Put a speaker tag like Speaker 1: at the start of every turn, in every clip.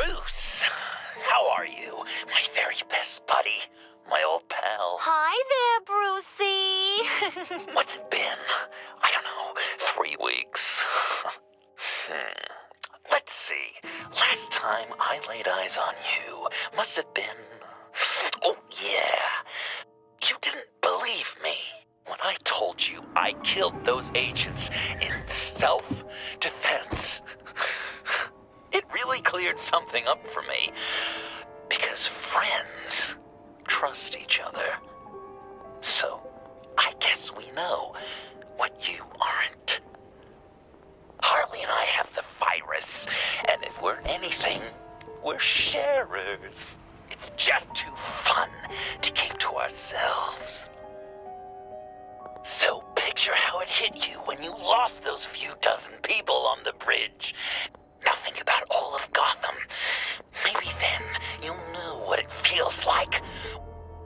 Speaker 1: Bruce, how are you? My very best buddy, my old pal.
Speaker 2: Hi there, Brucey.
Speaker 1: What's it been? I don't know, 3 weeks. Let's see. Last time I laid eyes on you must have been... Oh, yeah. You didn't believe me when I told you I killed those agents in self-defense. It really cleared something up for me. Because friends trust each other. So, I guess we know what you aren't. Harley and I have the virus, and if we're anything, we're sharers. It's just too fun to keep to ourselves. So picture how it hit you when you lost those few dozen people on the bridge. Now think about all of Gotham. Maybe then you'll know what it feels like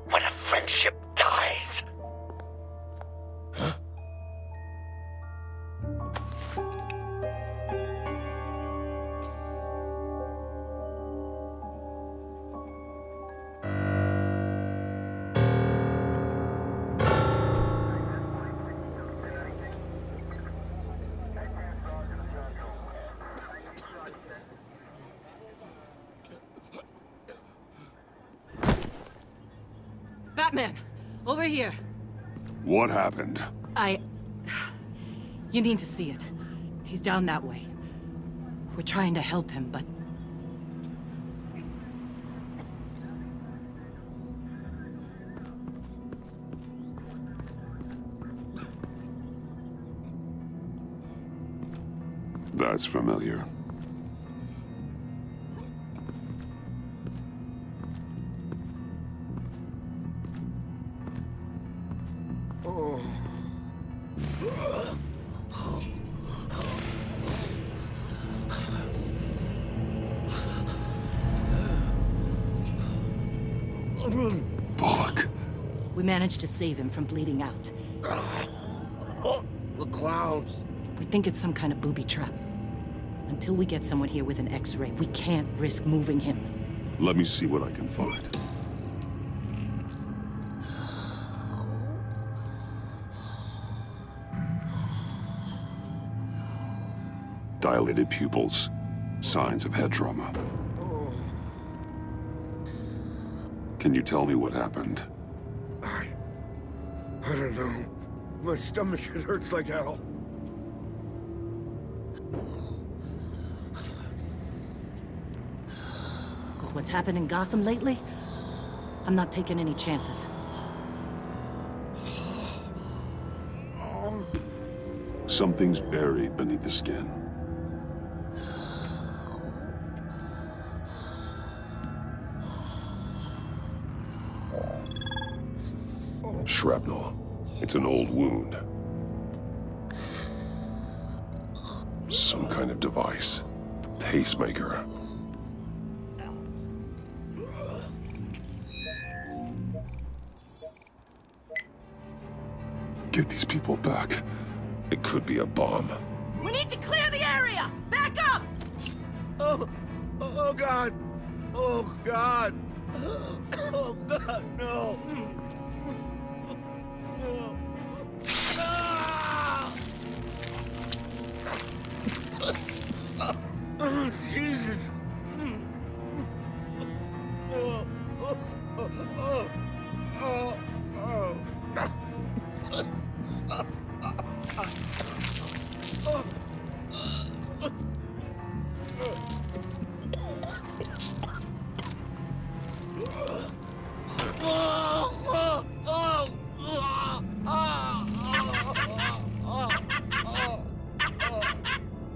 Speaker 1: when a friendship dies.
Speaker 3: Huh?
Speaker 4: Batman! Over here!
Speaker 3: What happened?
Speaker 4: You need to see it. He's down that way. We're trying to help him, but...
Speaker 3: That's familiar. Bullock.
Speaker 4: We managed to save him from bleeding out.
Speaker 5: The clowns.
Speaker 4: We think it's some kind of booby trap. Until we get someone here with an X-ray, we can't risk moving him.
Speaker 3: Let me see what I can find. Dilated pupils. Signs of head trauma. Can you tell me what happened?
Speaker 5: I don't know. My stomach, it hurts like hell.
Speaker 4: With what's happened in Gotham lately, I'm not taking any chances.
Speaker 3: Something's buried beneath the skin. Shrapnel. It's an old wound. Some kind of device. Pacemaker. Get these people back. It could be a bomb.
Speaker 4: We need to clear the area! Back up!
Speaker 5: Oh God! Oh God! Oh God, no! Oh, Jesus!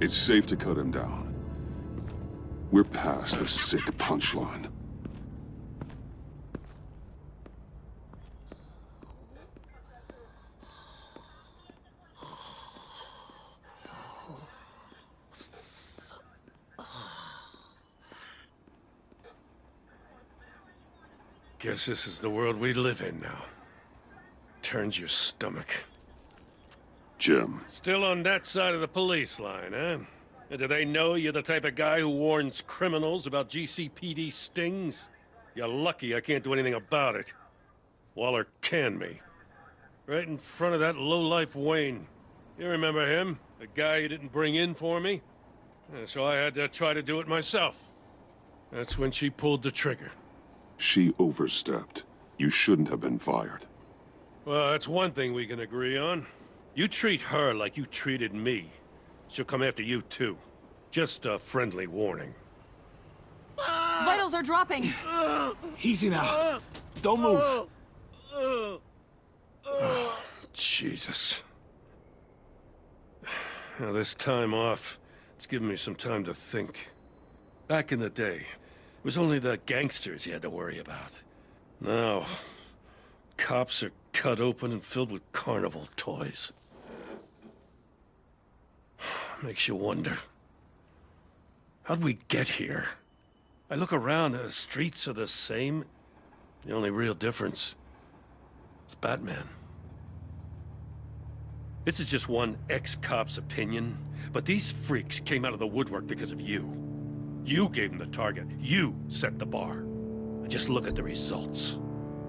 Speaker 3: It's safe to cut him down. We're past the sick punchline.
Speaker 6: Guess this is the world we live in now. Turns your stomach.
Speaker 3: Jim,
Speaker 6: Still on that side of the police line, eh? And do they know you're the type of guy who warns criminals about GCPD stings? You're lucky I can't do anything about it. Waller canned me. Right in front of that lowlife Wayne. You remember him? The guy you didn't bring in for me? Yeah, so I had to try to do it myself. That's when she pulled the trigger.
Speaker 3: She overstepped. You shouldn't have been fired.
Speaker 6: Well, that's one thing we can agree on. You treat her like you treated me. She'll come after you, too. Just a friendly warning.
Speaker 2: Vitals are dropping!
Speaker 5: Easy now. Don't move.
Speaker 6: Jesus. Now, this time off, it's given me some time to think. Back in the day, it was only the gangsters you had to worry about. Now, cops are cut open and filled with carnival toys. Makes you wonder. How'd we get here? I look around, the streets are the same. The only real difference is Batman. This is just one ex-cop's opinion, but these freaks came out of the woodwork because of you. You gave them the target. You set the bar. And just look at the results.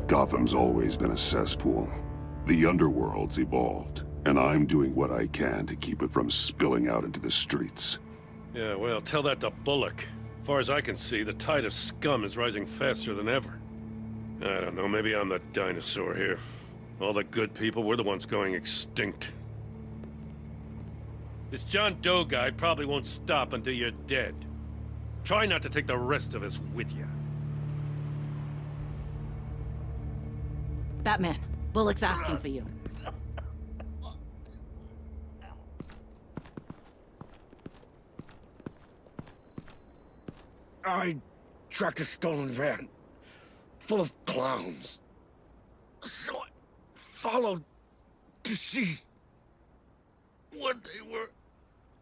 Speaker 3: Gotham's always been a cesspool. The underworld's evolved, and I'm doing what I can to keep it from spilling out into the streets.
Speaker 6: Yeah, well, tell that to Bullock. As far as I can see, the tide of scum is rising faster than ever. I don't know, maybe I'm the dinosaur here. All the good people, we're the ones going extinct. This John Doe guy probably won't stop until you're dead. Try not to take the rest of us with you.
Speaker 4: Batman, Bullock's asking for you.
Speaker 5: I tracked a stolen van, full of clowns. So I followed to see what they were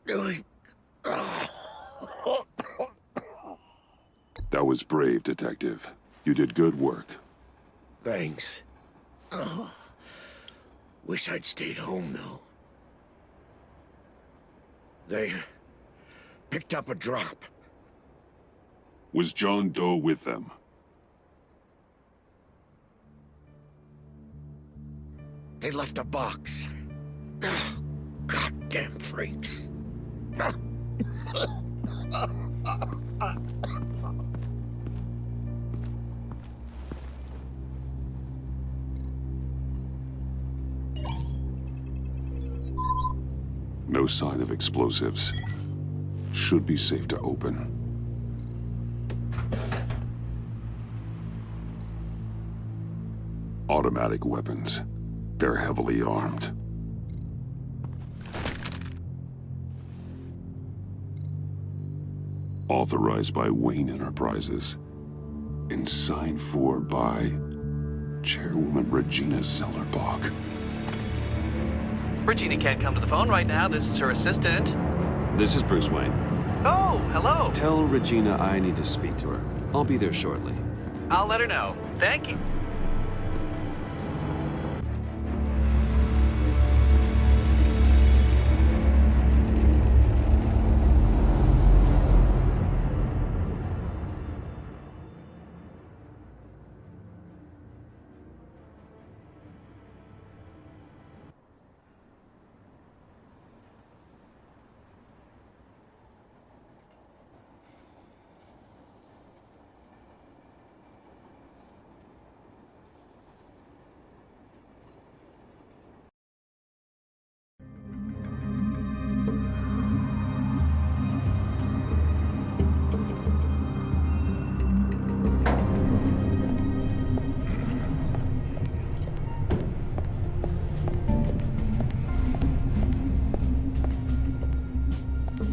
Speaker 5: doing.
Speaker 3: That was brave, Detective. You did good work.
Speaker 5: Thanks. Wish I'd stayed home, though. They picked up a drop.
Speaker 3: Was John Doe with them?
Speaker 5: They left a box. Goddamn freaks.
Speaker 3: No sign of explosives. Should be safe to open. Automatic weapons. They're heavily armed. Authorized by Wayne Enterprises. And signed for by Chairwoman Regina Zellerbach.
Speaker 7: Regina can't come to the phone right now. This is her assistant.
Speaker 8: This is Bruce Wayne.
Speaker 7: Oh, hello.
Speaker 8: Tell Regina I need to speak to her. I'll be there shortly.
Speaker 7: I'll let her know. Thank you.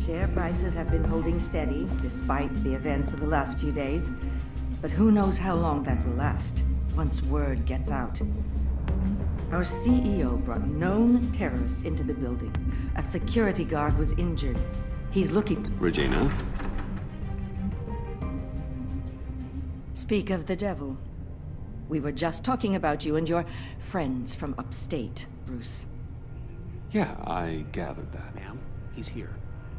Speaker 9: Share prices have been holding steady despite the events of the last few days. But who knows how long that will last once word gets out. Our CEO brought known terrorists into the building. A security guard was injured. He's looking...
Speaker 8: Regina?
Speaker 9: Speak of the devil. We were just talking about you and your friends from upstate, Bruce.
Speaker 8: Yeah, I gathered that. Ma'am, he's here.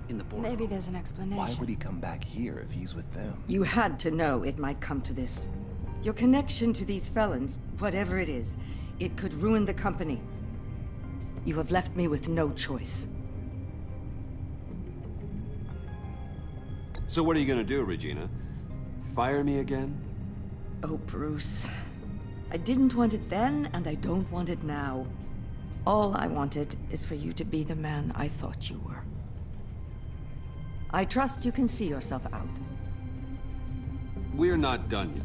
Speaker 8: in the boardroom.
Speaker 2: Maybe there's an explanation.
Speaker 10: Why would he come back here if he's with them?
Speaker 9: You had to know it might come to this. Your connection to these felons, whatever it is, it could ruin the company. You have left me with no choice.
Speaker 8: So what are you gonna do, Regina? Fire me again?
Speaker 9: Oh, Bruce. I didn't want it then, and I don't want it now. All I wanted is for you to be the man I thought you were. I trust you can see yourself out.
Speaker 8: We're not done yet.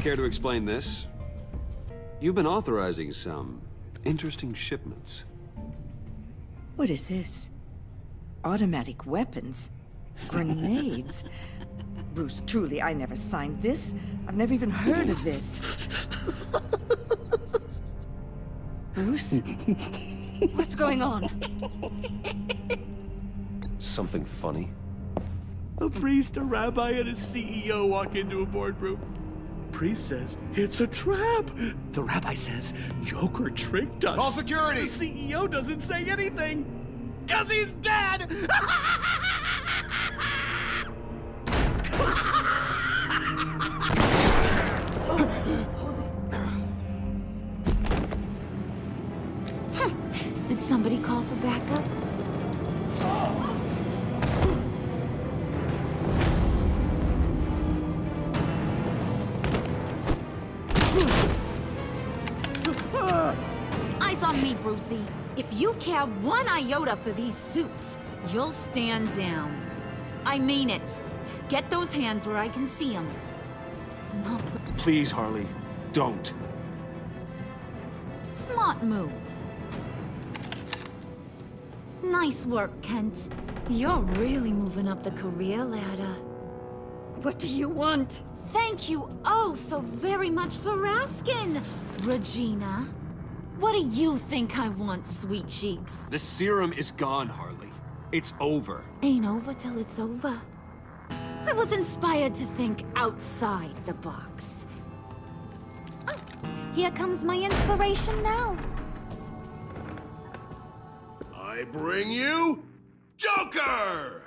Speaker 8: Care to explain this? You've been authorizing some interesting shipments.
Speaker 9: What is this? Automatic weapons? Grenades? Bruce, truly, I never signed this. I've never even heard of this. Bruce?
Speaker 2: What's going on?
Speaker 8: Something funny?
Speaker 11: A priest, a rabbi, and a CEO walk into a boardroom. Priest says, it's a trap. The rabbi says, Joker tricked us.
Speaker 10: Call security!
Speaker 11: The CEO doesn't say anything, 'cause he's dead!
Speaker 2: Did somebody call for backup? Eyes on me, Brucey. If you care one iota for these suits, you'll stand down. I mean it. Get those hands where I can see them. No,
Speaker 8: Please, Harley, don't.
Speaker 2: smart move. Nice work, Kent. You're really moving up the career ladder.
Speaker 9: What do you want?
Speaker 2: Thank you oh so very much for asking, Regina. What do you think I want, sweet cheeks?
Speaker 8: The serum is gone, Harley. It's over.
Speaker 2: Ain't over till it's over. I was inspired to think outside the box. Oh, here comes my inspiration now.
Speaker 5: I bring you Joker!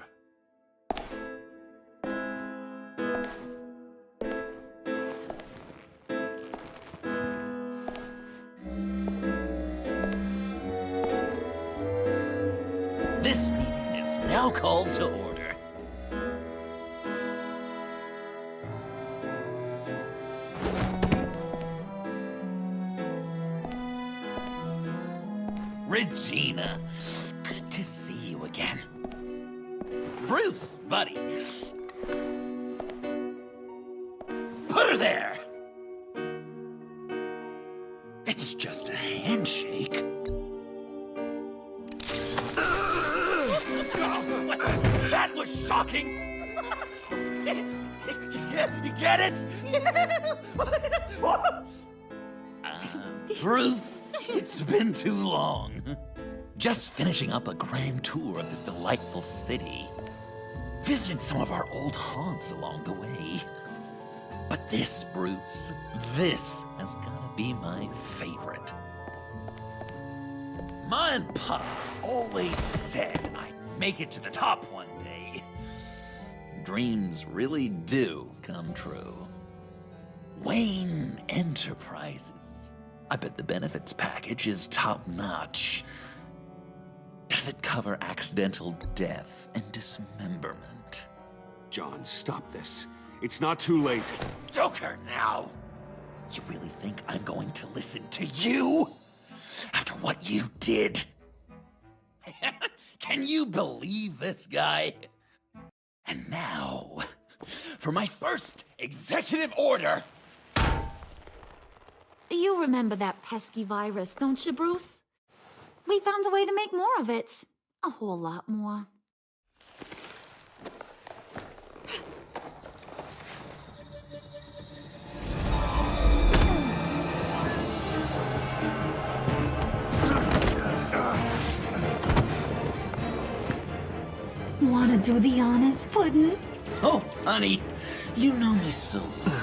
Speaker 1: This meeting is now called to order. Regina, good to see you again. Bruce, buddy. Put her there. It's just a handshake. That was shocking! You get it? Bruce, it's been too long. Just finishing up a grand tour of this delightful city. Visited some of our old haunts along the way. But this, Bruce, this has gotta be my favorite. Ma and Pa always said I'd make it to the top one day. Dreams really do come true. Wayne Enterprises. I bet the benefits package is top-notch. Does it cover accidental death and dismemberment?
Speaker 8: John, stop this. It's not too late.
Speaker 1: Joker now! You really think I'm going to listen to you? After what you did? Can you believe this guy? And now, for my first executive order.
Speaker 2: You remember that pesky virus, don't you, Bruce? We found a way to make more of it. A whole lot more. Wanna do the honors, Puddin'?
Speaker 1: Oh, honey, you know me so well.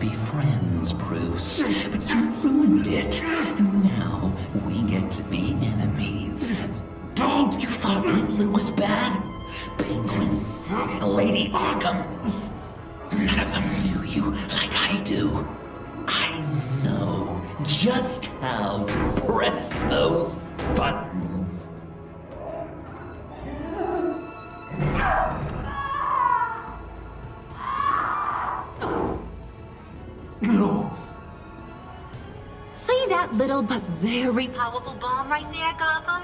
Speaker 1: be friends, Bruce. But you ruined it. And now we get to be enemies. Don't! You thought Riddler was bad? Penguin, Lady Arkham. None of them knew you like I do. I know just how to press those buttons.
Speaker 5: No.
Speaker 2: See that little but very powerful bomb right there, Gotham?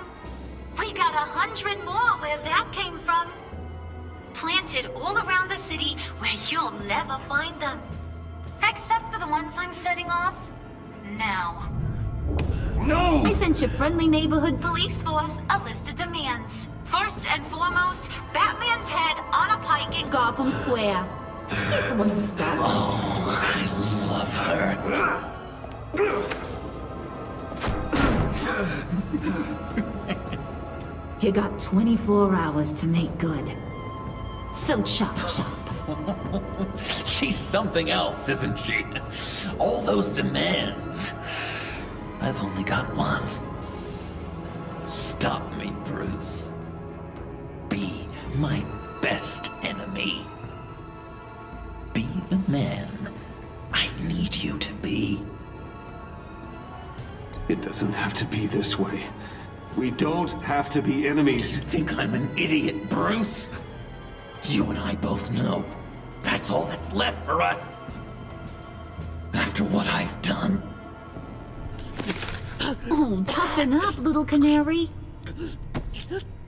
Speaker 2: We got 100 more where that came from. Planted all around the city where you'll never find them. Except for the ones I'm setting off now.
Speaker 5: No!
Speaker 2: I sent your friendly neighborhood police force a list of demands. First and foremost, Batman's head on a pike in Gotham Square. He's the one who started.
Speaker 1: Oh, I love her.
Speaker 2: You got 24 hours to make good. So chop chop.
Speaker 1: She's something else, isn't she? All those demands. I've only got one. Stop me, Bruce. Be my best enemy. Be the man I need you to be.
Speaker 8: It doesn't have to be this way. We don't have to be enemies.
Speaker 1: You think I'm an idiot, Bruce? You and I both know that's all that's left for us. After what I've done.
Speaker 2: Oh, toughen up, little canary.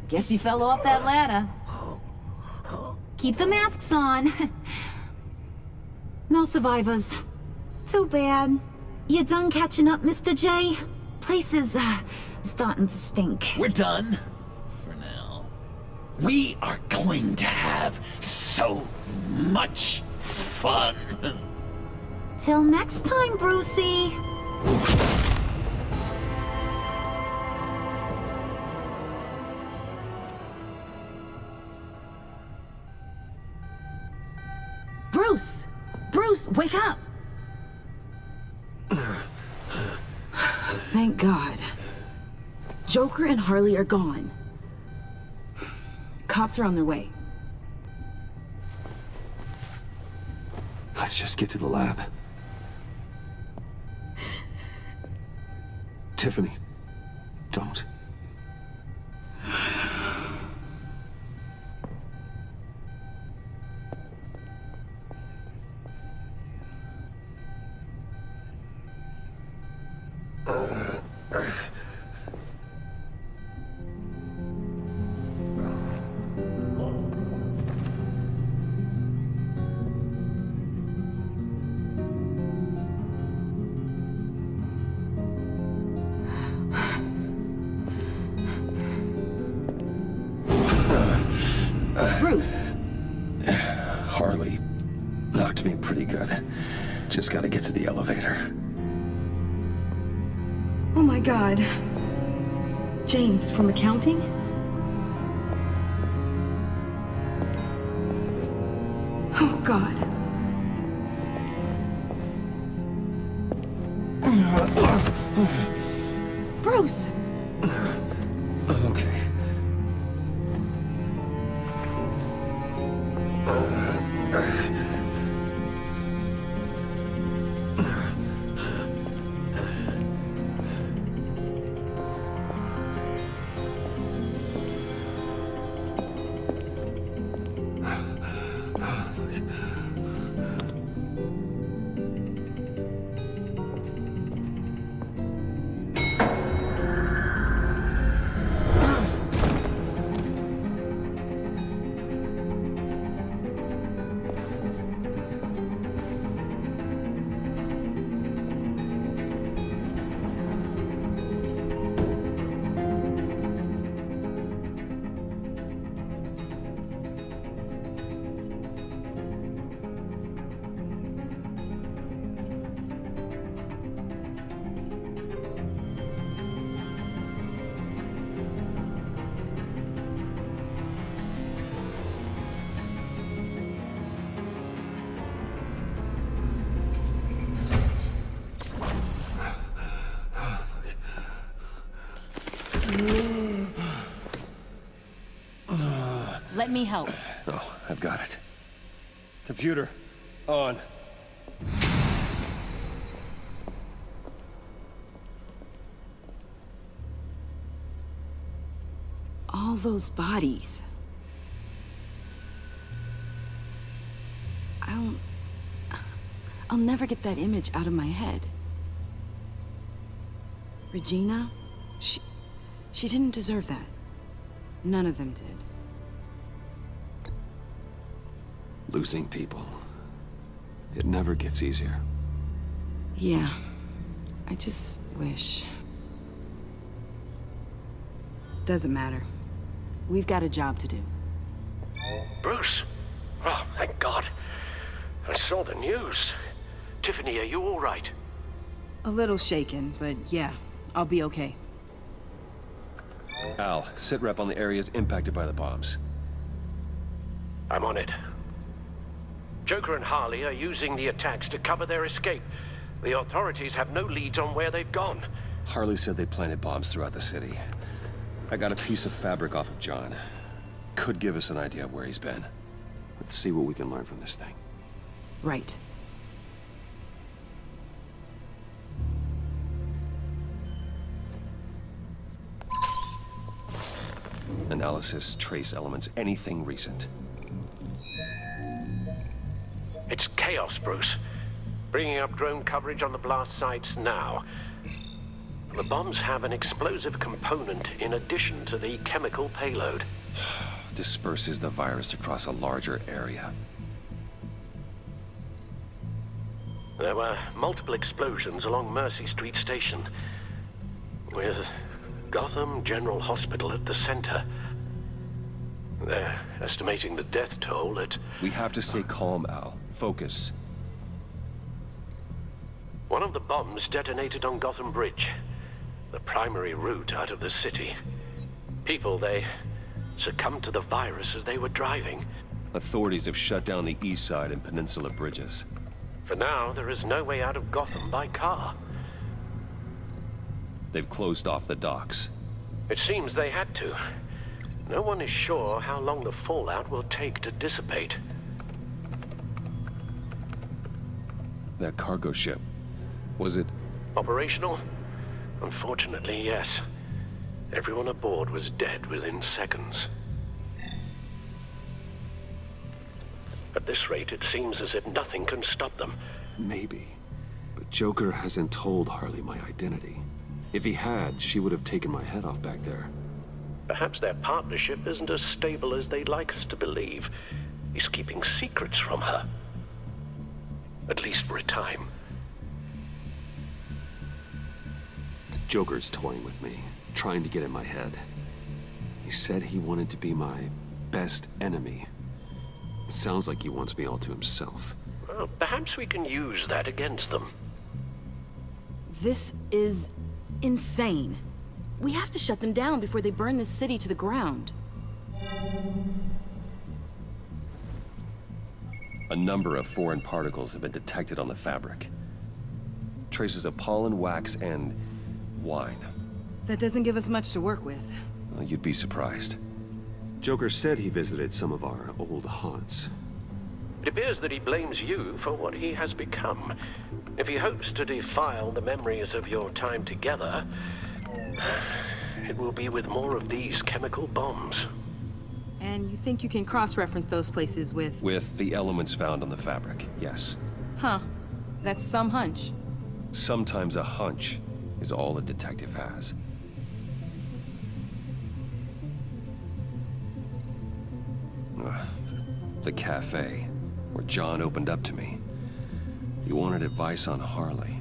Speaker 2: Guess you fell off that ladder. Keep the masks on. No survivors. Too bad. You done catching up, Mr. J? Place is, starting to stink.
Speaker 1: We're done. For now. We are going to have so much fun.
Speaker 2: Till next time, Brucey. Bruce! Bruce, wake up!
Speaker 12: Thank God. Joker and Harley are gone. Cops are on their way.
Speaker 8: Let's just get to the lab. Tiffany, don't.
Speaker 12: Bruce!
Speaker 8: Harley knocked me pretty good. Just gotta get to the elevator.
Speaker 12: Oh my God. James, from accounting? Oh God. Bruce!
Speaker 8: Okay.
Speaker 4: Let me help.
Speaker 8: Oh, I've got it. Computer, on.
Speaker 4: All those bodies. I'll never get that image out of my head. Regina, she didn't deserve that. None of them did.
Speaker 8: Losing people. It never gets easier.
Speaker 4: Yeah, I just wish. Doesn't matter. We've got a job to do.
Speaker 13: Bruce? Oh, thank God. I saw the news. Tiffany, are you all right?
Speaker 4: A little shaken, but yeah, I'll be okay.
Speaker 8: Al, sit rep on the areas impacted by the bombs.
Speaker 13: I'm on it. Joker and Harley are using the attacks to cover their escape. The authorities have no leads on where they've gone.
Speaker 8: Harley said they planted bombs throughout the city. I got a piece of fabric off of John. Could give us an idea of where he's been. Let's see what we can learn from this thing.
Speaker 4: Right.
Speaker 8: Analysis, trace elements, anything recent.
Speaker 13: It's chaos, Bruce. Bringing up drone coverage on the blast sites now. The bombs have an explosive component in addition to the chemical payload.
Speaker 8: Disperses the virus across a larger area.
Speaker 13: There were multiple explosions along Mercy Street Station, with Gotham General Hospital at the center. They're estimating the death toll at...
Speaker 8: We have to stay calm, Al. Focus.
Speaker 13: One of the bombs detonated on Gotham Bridge, the primary route out of the city. People, they succumbed to the virus as they were driving.
Speaker 8: Authorities have shut down the east side and peninsula bridges.
Speaker 13: For now, there is no way out of Gotham by car.
Speaker 8: They've closed off the docks.
Speaker 13: It seems they had to. No one is sure how long the fallout will take to dissipate.
Speaker 8: That cargo ship, was it...
Speaker 13: Operational? Unfortunately, yes. Everyone aboard was dead within seconds. At this rate, it seems as if nothing can stop them.
Speaker 8: Maybe. But Joker hasn't told Harley my identity. If he had, she would have taken my head off back there.
Speaker 13: Perhaps their partnership isn't as stable as they'd like us to believe. He's keeping secrets from her. At least for a time.
Speaker 8: Joker's toying with me, trying to get in my head. He said he wanted to be my best enemy. It sounds like he wants me all to himself.
Speaker 13: Well, perhaps we can use that against them.
Speaker 4: This is insane. We have to shut them down before they burn this city to the ground.
Speaker 8: A number of foreign particles have been detected on the fabric. Traces of pollen, wax, and wine.
Speaker 4: That doesn't give us much to work with.
Speaker 8: Well, you'd be surprised. Joker said he visited some of our old haunts.
Speaker 13: It appears that he blames you for what he has become. If he hopes to defile the memories of your time together, it will be with more of these chemical bombs.
Speaker 4: And you think you can cross-reference those places with...
Speaker 8: With the elements found on the fabric, yes.
Speaker 4: Huh. That's some hunch.
Speaker 8: Sometimes a hunch is all a detective has. The cafe, where John opened up to me. He wanted advice on Harley.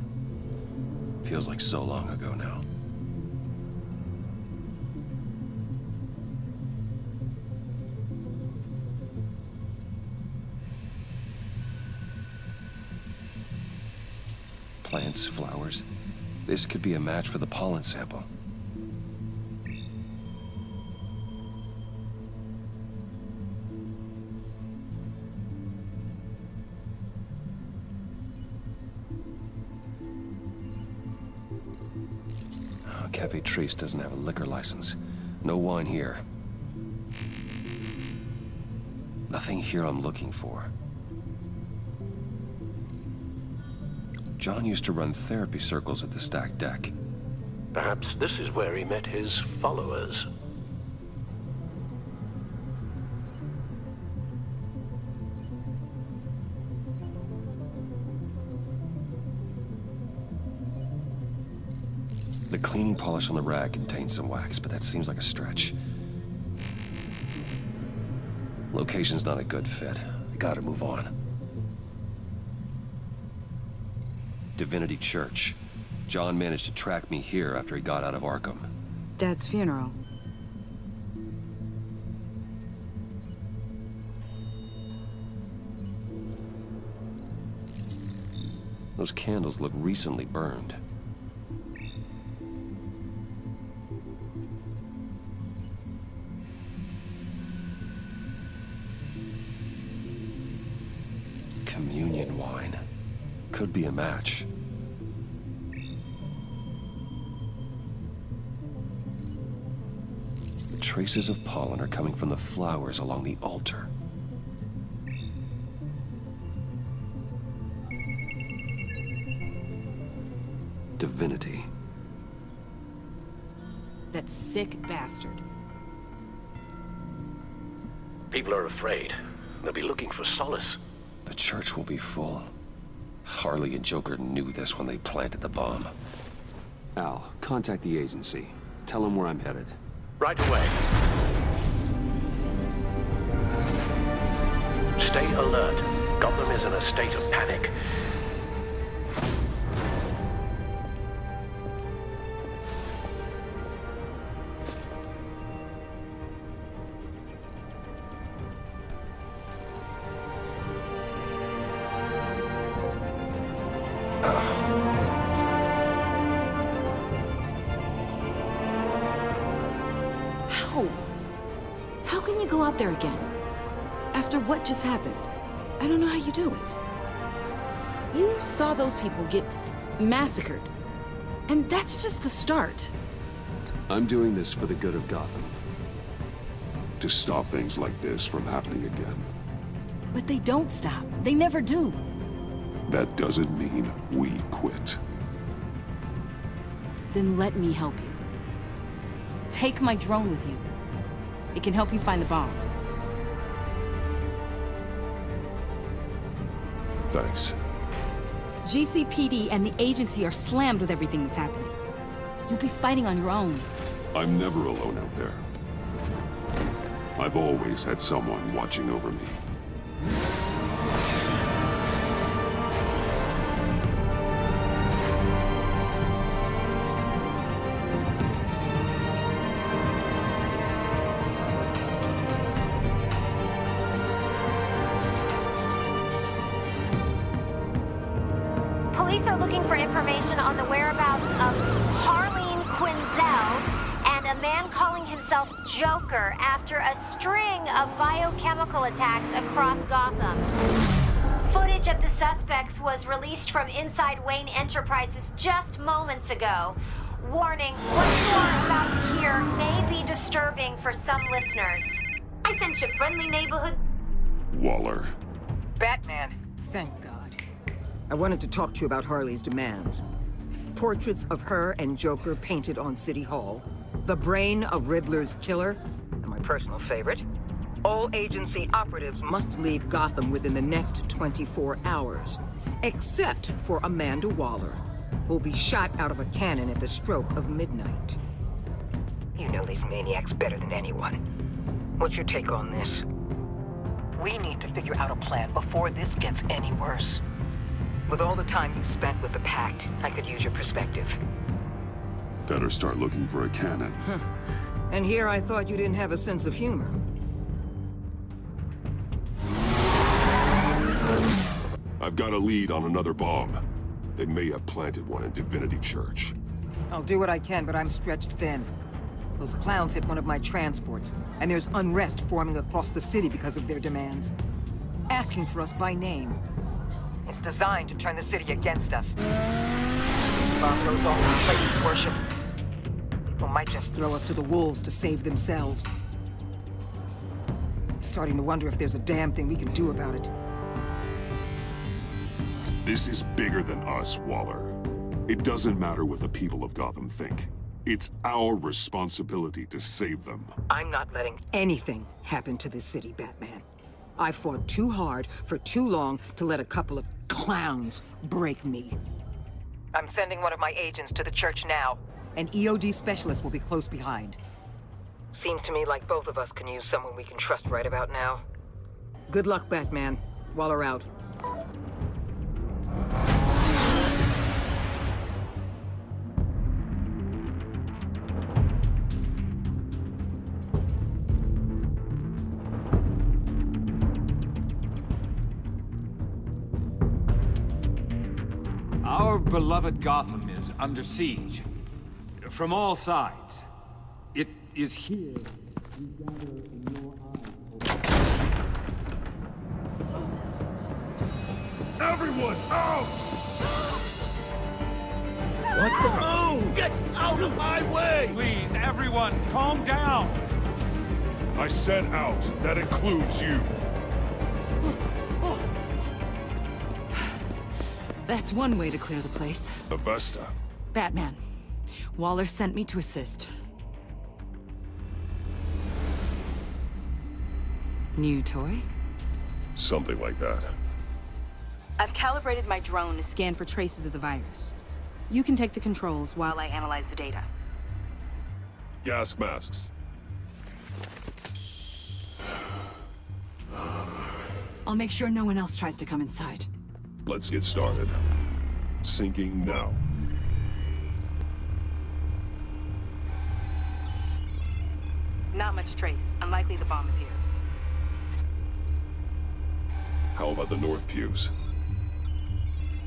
Speaker 8: Feels like so long ago now. Plants, flowers. This could be a match for the pollen sample. Cafe Trace doesn't have a liquor license. No wine here. nothing here I'm looking for. John used to run therapy circles at the stacked deck.
Speaker 13: Perhaps this is where he met his followers.
Speaker 8: The cleaning polish on the rag contains some wax, but that seems like a stretch. Location's not a good fit. We gotta move on. Divinity Church. John managed to track me here after he got out of Arkham.
Speaker 4: Dad's funeral.
Speaker 8: Those candles look recently burned. Communion wine. Could be a match. The traces of pollen are coming from the flowers along the altar. Divinity.
Speaker 4: That sick bastard.
Speaker 13: People are afraid. They'll be looking for solace.
Speaker 8: The church will be full. Harley and Joker knew this when they planted the bomb. Al, contact the agency. Tell them where I'm headed.
Speaker 13: Right away. Stay alert. Gotham is in a state of panic.
Speaker 4: How can you go out there again? After what just happened? I don't know how you do it. You saw those people get massacred. And that's just the start.
Speaker 8: I'm doing this for the good of Gotham.
Speaker 3: To stop things like this from happening again.
Speaker 4: But they don't stop. They never do.
Speaker 3: That doesn't mean we quit.
Speaker 4: Then let me help you. Take my drone with you. It can help you find the bomb.
Speaker 3: Thanks.
Speaker 4: GCPD and the agency are slammed with everything that's happening. You'll be fighting on your own.
Speaker 3: I'm never alone out there. I've always had someone watching over me.
Speaker 14: Police are looking for information on the whereabouts of Harleen Quinzel and a man calling himself Joker after a string of biochemical attacks across Gotham. Footage of the suspects was released from inside Wayne Enterprises just moments ago. Warning, what you are about to hear may be disturbing for some listeners. I sent you friendly neighborhood...
Speaker 3: Waller.
Speaker 15: Batman. Thank God. I wanted to talk to you about Harley's demands. Portraits of her and Joker painted on City Hall. The brain of Riddler's killer. And my personal favorite. All agency operatives must leave Gotham within the next 24 hours. Except for Amanda Waller, who'll be shot out of a cannon at the stroke of midnight. You know these maniacs better than anyone. What's your take on this?
Speaker 16: We need to figure out a plan before this gets any worse.
Speaker 15: With all the time you spent with the Pact, I could use your perspective.
Speaker 3: Better start looking for a cannon.
Speaker 15: Huh. And here I thought you didn't have a sense of humor.
Speaker 3: I've got a lead on another bomb. They may have planted one in Divinity Church.
Speaker 15: I'll do what I can, but I'm stretched thin. Those clowns hit one of my transports, and there's unrest forming across the city because of their demands. Asking for us by name.
Speaker 16: It's designed to turn the city against us. Bomb goes off in places of worship. People might just
Speaker 15: throw us to the wolves to save themselves. Still starting to wonder if there's a damn thing we can do about it.
Speaker 3: This is bigger than us, Waller. It doesn't matter what the people of Gotham think. It's our responsibility to save them.
Speaker 15: I'm not letting anything happen to this city, Batman. I fought too hard for too long to let a couple of clowns break me. I'm sending one of my agents to the church now. An EOD specialist will be close behind. Seems to me like both of us can use someone we can trust right about now. Good luck, Batman. Waller out.
Speaker 17: Our beloved Gotham is under siege. From all sides. It is here we gather in your eyes.
Speaker 3: Everyone, out!
Speaker 11: What the? Oh! Get out of my way!
Speaker 17: Please, everyone, calm down!
Speaker 3: I said out. That includes you.
Speaker 18: That's one way to clear the place.
Speaker 3: Avesta.
Speaker 18: Batman. Waller sent me to assist. New toy?
Speaker 3: Something like that.
Speaker 4: I've calibrated my drone to scan for traces of the virus. You can take the controls while I analyze the data.
Speaker 3: Gas masks.
Speaker 18: I'll make sure no one else tries to come inside.
Speaker 3: Let's get started. Syncing now.
Speaker 4: Not much trace. Unlikely the bomb is here.
Speaker 3: How about the north pews?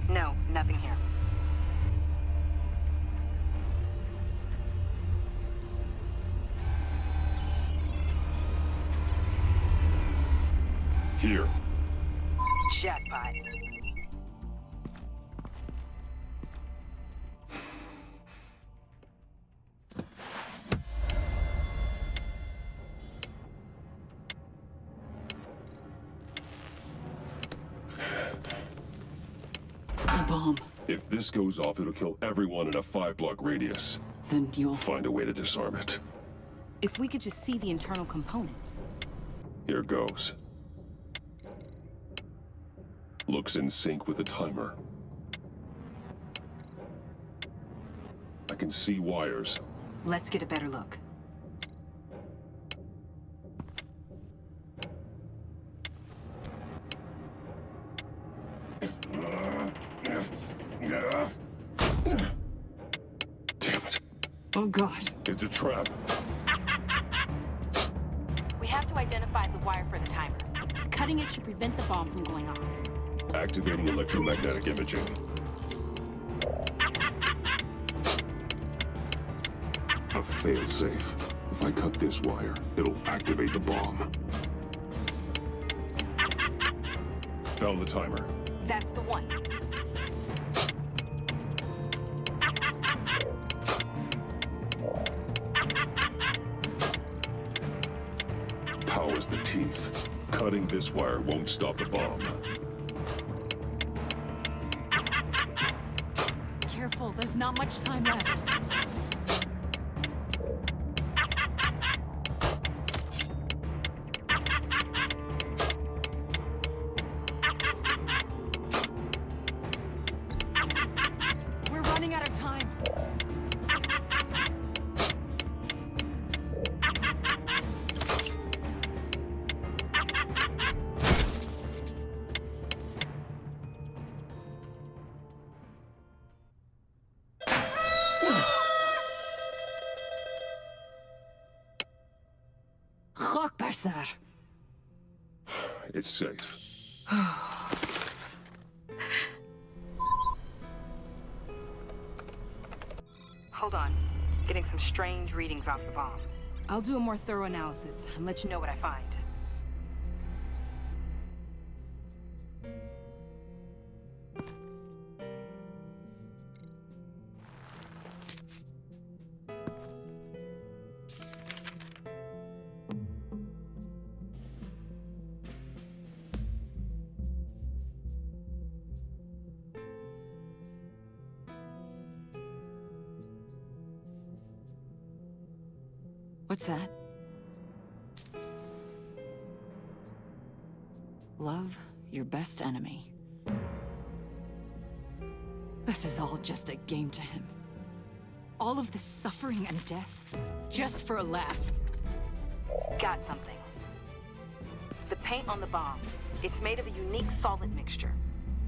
Speaker 4: No, nothing here.
Speaker 3: Here.
Speaker 4: Jackpot.
Speaker 18: The bomb.
Speaker 3: If this goes off, it'll kill everyone in a 5-block radius.
Speaker 18: Then you'll
Speaker 3: find a way to disarm it.
Speaker 4: If we could just see the internal components.
Speaker 3: Here goes. Looks in sync with the timer. I can see wires.
Speaker 4: Let's get a better look.
Speaker 3: Damn it.
Speaker 18: Oh, God.
Speaker 3: It's a trap.
Speaker 4: We have to identify the wire for the timer. Cutting it should prevent the bomb from going off.
Speaker 3: Activating electromagnetic imaging. A failsafe. If I cut this wire, it'll activate the bomb. Found the timer.
Speaker 4: That's the one.
Speaker 3: Power's the teeth. Cutting this wire won't stop the bomb.
Speaker 18: Careful, there's not much time left. We're running out of time. Sir.
Speaker 3: It's safe.
Speaker 4: Hold on. Getting some strange readings off the bomb. I'll do a more thorough analysis and let you know what I find.
Speaker 18: What's that? Love your best enemy. This is all just a game to him. All of this suffering and death, just for a laugh.
Speaker 12: Got something. The paint on the bomb. It's made of a unique solvent mixture.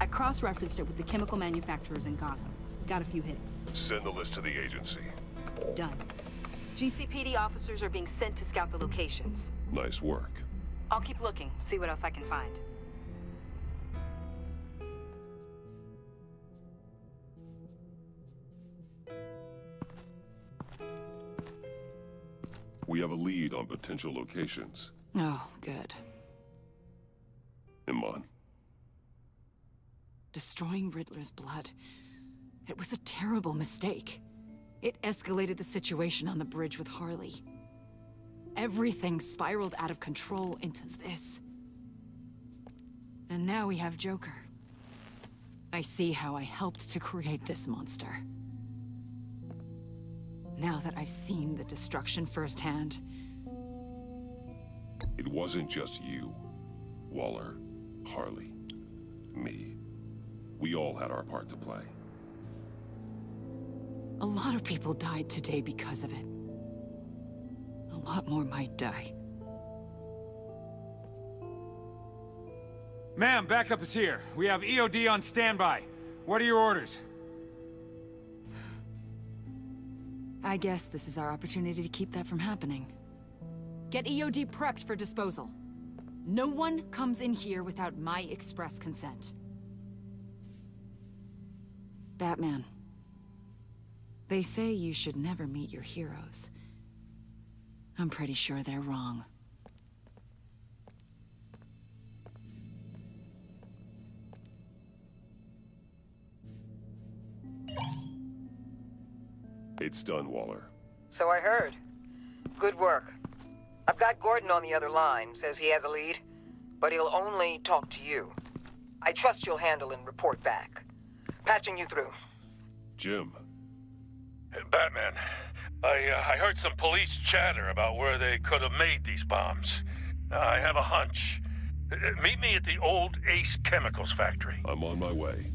Speaker 12: I cross-referenced it with the chemical manufacturers in Gotham. Got a few hits.
Speaker 3: Send the list to the agency.
Speaker 12: Done. GCPD officers are being sent to scout the locations.
Speaker 3: Nice work.
Speaker 12: I'll keep looking, see what else I can find.
Speaker 3: We have a lead on potential locations.
Speaker 18: Oh, good.
Speaker 3: Iman.
Speaker 18: Destroying Riddler's blood. It was a terrible mistake. It escalated the situation on the bridge with Harley. Everything spiraled out of control into this. And now we have Joker. I see how I helped to create this monster. Now that I've seen the destruction firsthand...
Speaker 3: It wasn't just you, Waller, Harley, me. We all had our part to play.
Speaker 18: A lot of people died today because of it. A lot more might die.
Speaker 17: Ma'am, backup is here. We have EOD on standby. What are your orders?
Speaker 18: I guess this is our opportunity to keep that from happening. Get EOD prepped for disposal. No one comes in here without my express consent. Batman. They say you should never meet your heroes. I'm pretty sure they're wrong.
Speaker 3: It's done, Waller.
Speaker 16: So I heard. Good work. I've got Gordon on the other line, says he has a lead, but he'll only talk to you. I trust you'll handle and report back. Patching you through.
Speaker 3: Jim.
Speaker 6: Batman, I heard some police chatter about where they could have made these bombs. I have a hunch. Meet me at the old Ace Chemicals factory.
Speaker 3: I'm on my way.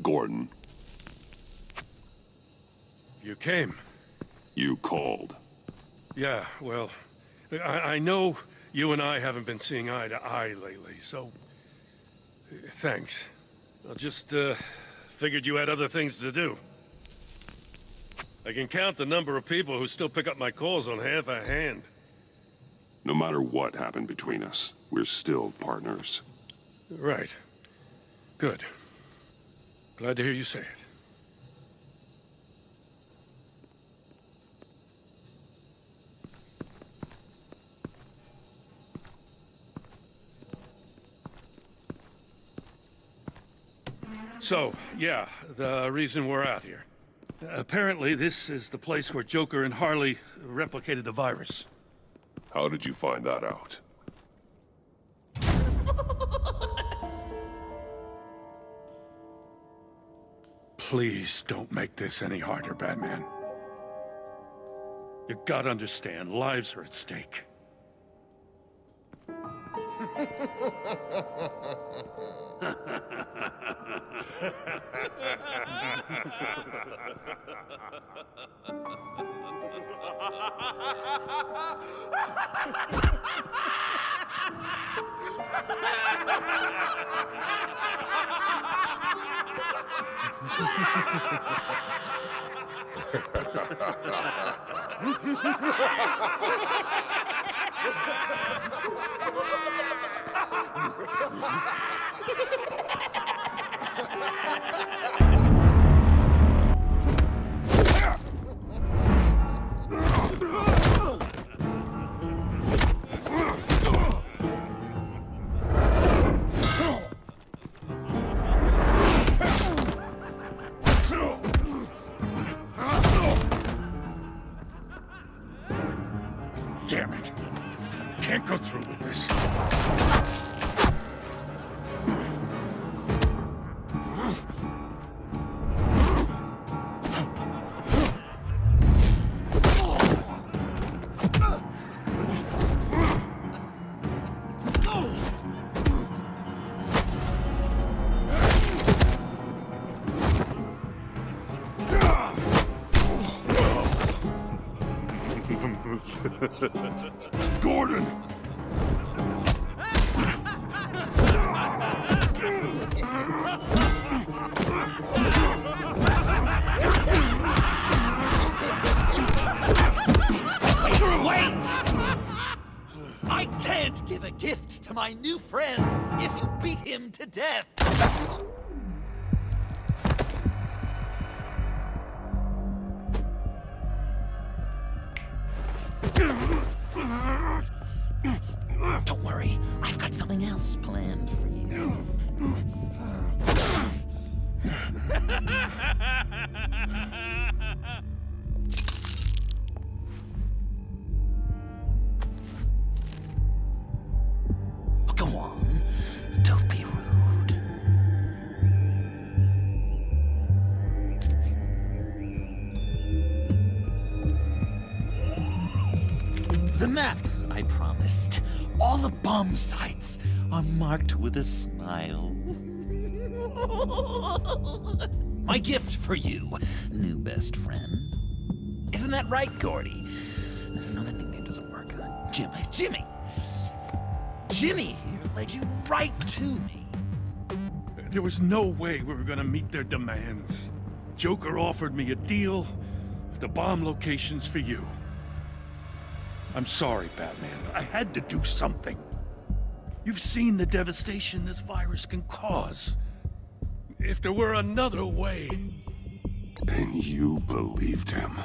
Speaker 3: Gordon.
Speaker 6: You came.
Speaker 3: You called.
Speaker 6: Yeah, well, I know you and I haven't been seeing eye to eye lately, so... thanks. I just, figured you had other things to do. I can count the number of people who still pick up my calls on half a hand.
Speaker 3: No matter what happened between us, we're still partners.
Speaker 6: Right. Good. Glad to hear you say it. So, yeah, the reason we're out here. Apparently, this is the place where Joker and Harley replicated the virus.
Speaker 3: How did you find that out?
Speaker 6: Please don't make this any harder, Batman. You gotta understand, lives are at stake. Damn it. Can't go through with this.
Speaker 3: Gordon!
Speaker 1: Wait! I can't give a gift to my new friend if you beat him to death. Don't worry, I've got something else planned for you. Go on, don't be rude. The map I promised. All the bomb sites are marked with a smile. My gift for you, new best friend. Isn't that right, Gordy? No, that nickname doesn't work. Jimmy! Jimmy here led you right to me.
Speaker 6: There was no way we were gonna meet their demands. Joker offered me a deal, the bomb locations for you. I'm sorry, Batman, but I had to do something. You've seen the devastation this virus can cause. If there were another way...
Speaker 3: And you believed him.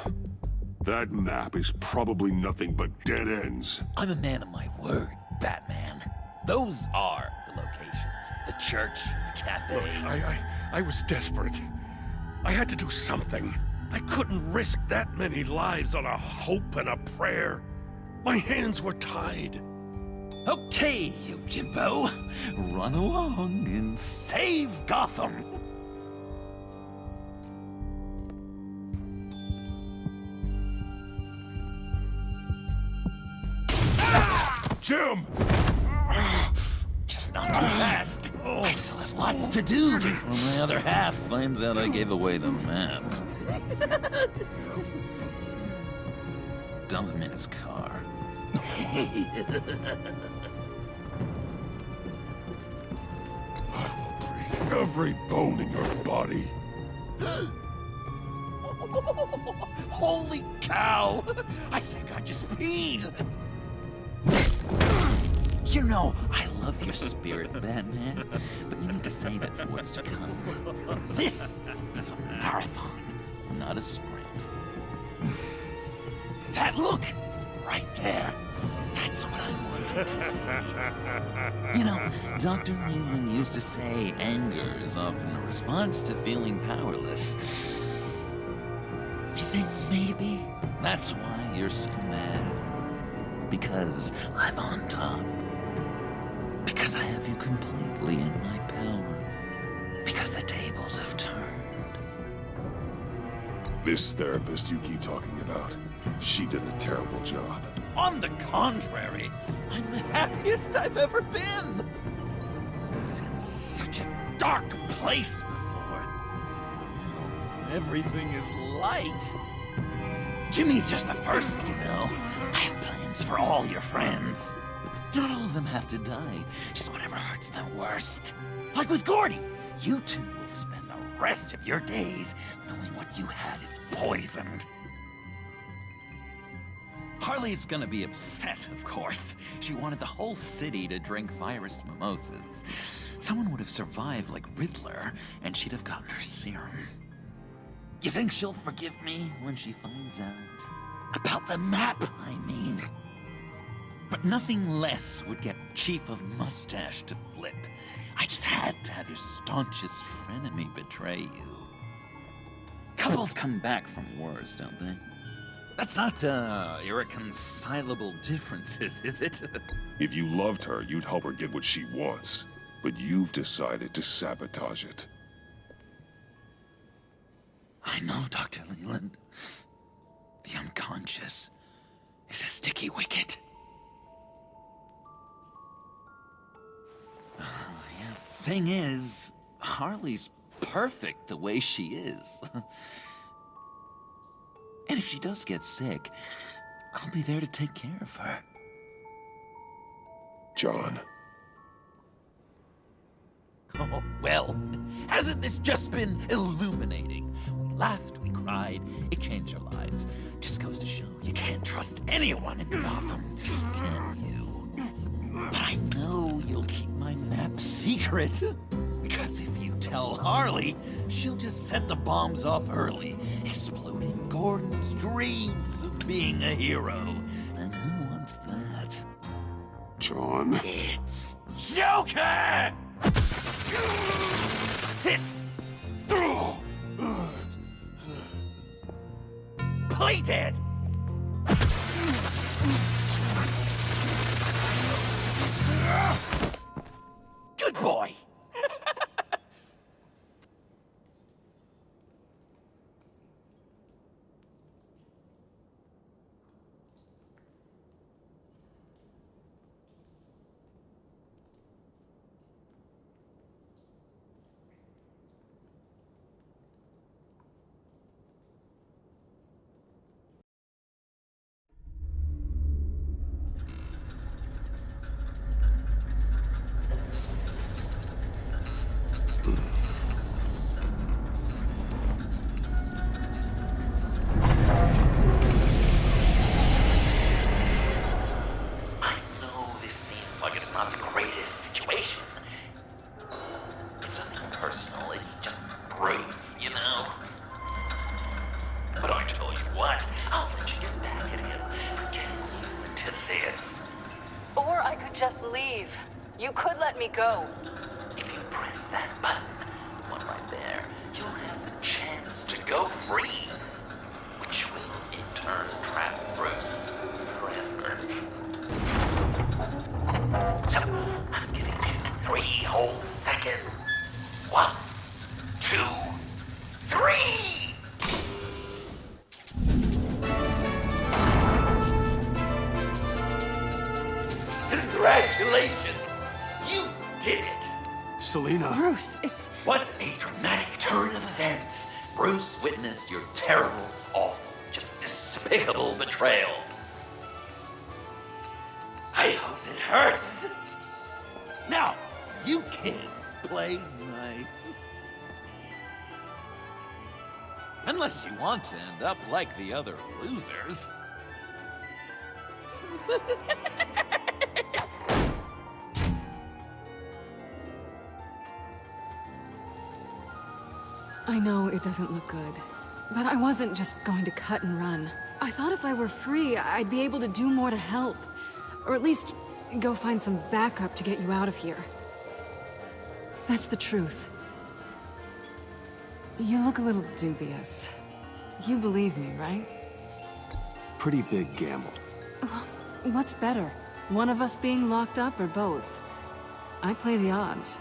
Speaker 3: That map is probably nothing but dead ends.
Speaker 1: I'm a man of my word, Batman. Those are the locations. The church, the cafe.
Speaker 6: Look, I was desperate. I had to do something. I couldn't risk that many lives on a hope and a prayer. My hands were tied.
Speaker 1: Okay, you Jimbo. Run along and save Gotham.
Speaker 3: Jim!
Speaker 1: Just not too fast. I still have lots to do before my other half finds out I gave away the map. Dump him in his car.
Speaker 3: I will break every bone in your body.
Speaker 1: Holy cow! I think I just peed! You know, I love your spirit, Batman, but you need to save it for what's to come. This is a marathon, not a sprint. That look! Right there. That's what I wanted to see. You know, Dr. Leland used to say anger is often a response to feeling powerless. You think maybe that's why you're so mad? Because I'm on top. Because I have you completely in my power. Because the tables have turned.
Speaker 3: This therapist you keep talking about, she did a terrible job.
Speaker 1: On the contrary, I'm the happiest I've ever been. I was in such a dark place before. Now everything is light. Jimmy's just the first, you know. I have plans for all your friends. Not all of them have to die, just whatever hurts them worst. Like with Gordy, you two will spend the rest of your days knowing what you had is poisoned. Harley's gonna be upset, of course. She wanted the whole city to drink virus mimosas. Someone would have survived like Riddler, and she'd have gotten her serum. You think she'll forgive me when she finds out? About the map, I mean. But nothing less would get Chief of Mustache to flip. I just had to have your staunchest frenemy betray you. Couples come back from wars, don't they? That's not, irreconcilable differences, is it?
Speaker 3: If you loved her, you'd help her get what she wants. But you've decided to sabotage it.
Speaker 1: I know, Dr. Leland. The unconscious is a sticky wicket. Yeah, thing is, Harley's perfect the way she is. And if she does get sick, I'll be there to take care of her.
Speaker 3: John.
Speaker 1: Oh, well, hasn't this just been illuminating? We laughed, we cried, it changed our lives. Just goes to show you can't trust anyone in Gotham, can you? But I know you'll keep my map secret. Because if you tell Harley, she'll just set the bombs off early, exploding Gordon's dreams of being a hero. And who wants that?
Speaker 3: John.
Speaker 1: It's Joker! Sit! Play dead! Good boy!
Speaker 12: Just leave. You could let me go.
Speaker 1: If you press that button, one right there, you'll have the chance to go free, which will in turn trap Bruce forever. So, I'm giving you 3 whole seconds. 1, 2, 3! Congratulations! You did it!
Speaker 11: Selina.
Speaker 18: Bruce, it's...
Speaker 1: What a dramatic turn of events! Bruce witnessed your terrible, awful, just despicable betrayal. I hope it hurts! Now, you kids play nice. Unless you want to end up like the other losers.
Speaker 18: I know it doesn't look good, but I wasn't just going to cut and run. I thought if I were free, I'd be able to do more to help. Or at least go find some backup to get you out of here. That's the truth. You look a little dubious. You believe me, right?
Speaker 8: Pretty big gamble.
Speaker 18: Well, what's better? One of us being locked up or both? I play the odds.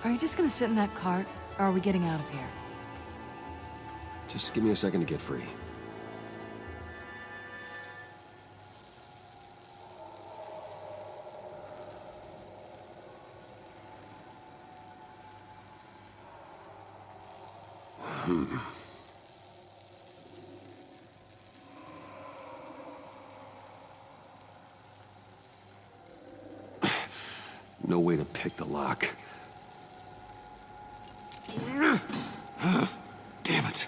Speaker 18: Are you just gonna sit in that cart, or are we getting out of here?
Speaker 8: Just give me a second to get free. No way to pick the lock. Damn it.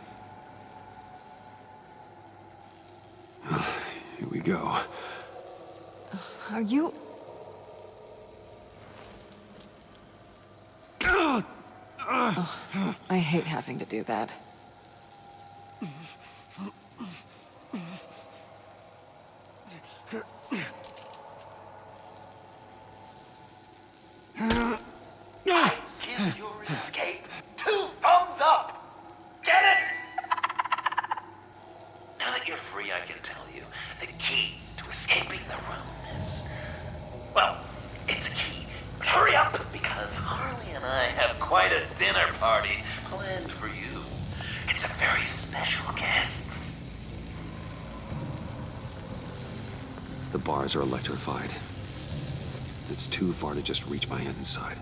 Speaker 18: you... Oh, I hate having to do that.
Speaker 1: I give your escape 2 thumbs up! Get it? Now that you're free, I can tell you the key to escaping the room is... Well, it's a key. But hurry up, because Harley and I have quite a dinner party planned for you. It's a very special guest.
Speaker 8: The bars are electrified. It's too far to just reach my end inside.